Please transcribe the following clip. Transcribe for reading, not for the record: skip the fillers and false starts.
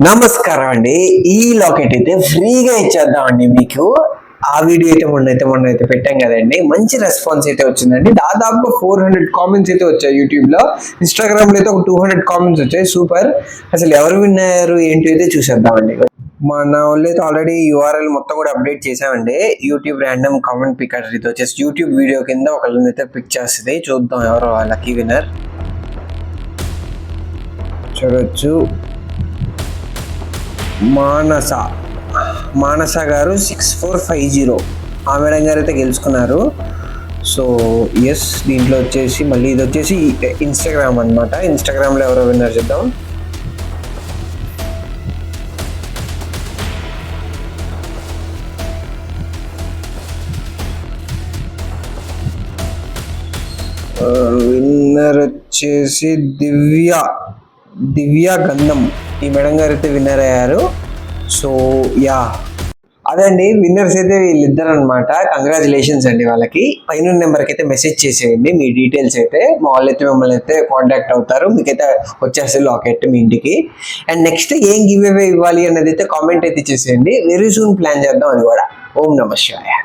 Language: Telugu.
నమస్కారం అండి. ఈ లాకెట్ అయితే ఫ్రీగా ఇచ్చేద్దామండి మీకు. ఆ వీడియో అయితే మొన్న అయితే పెట్టాం కదండి. మంచి రెస్పాన్స్ అయితే వచ్చిందండి. దాదాపు 400 కామెంట్స్ అయితే వచ్చాయి యూట్యూబ్ లో. ఇన్స్టాగ్రామ్ లో అయితే ఒక 200 కామెంట్స్ వచ్చాయి. సూపర్. అసలు ఎవరు విన్నారు ఏంటి అయితే చూసేద్దామండి. మన వాళ్ళు అయితే ఆల్రెడీ యూఆర్ఎల్ మొత్తం కూడా అప్డేట్ చేసామండి. యూట్యూబ్ ర్యాండమ్ కామెంట్ పికర్ ఇది వచ్చేసి యూట్యూబ్ వీడియో కింద ఒకళ్ళని అయితే పిక్ చేస్తుంది. చూద్దాం ఎవరు లక్కీ విన్నర్. చూడొచ్చు, మానస గారు 6450 ఆ మేడం గారు అయితే గెలుచుకున్నారు. సో ఎస్, దీంట్లో వచ్చేసి మళ్ళీ ఇది వచ్చేసి ఇన్స్టాగ్రామ్ అనమాట. ఇన్స్టాగ్రామ్లో ఎవరో విన్నర్ చూద్దాం. విన్నర్ వచ్చేసి దివ్య గంధం ఈ మేడం గారు అయితే విన్నర్ అయ్యారు. సో యా, అదండి విన్నర్స్ అయితే వీళ్ళిద్దరు అనమాట. కంగ్రాచులేషన్స్ అండి వాళ్ళకి. పైన నెంబర్కి అయితే మెసేజ్ చేసేయండి మీ డీటెయిల్స్ అయితే. మా వాళ్ళు అయితే మిమ్మల్ని అయితే కాంటాక్ట్ అవుతారు. మీకైతే వచ్చేస్తుంది లాకెట్ మీ ఇంటికి. అండ్ నెక్స్ట్ ఏం గివ్ అవే ఇవ్వాలి అనేది అయితే కామెంట్ అయితే చేసేయండి. వెరీ సూన్ ప్లాన్ చేద్దాం అది కూడా. ఓం నమః శివాయ.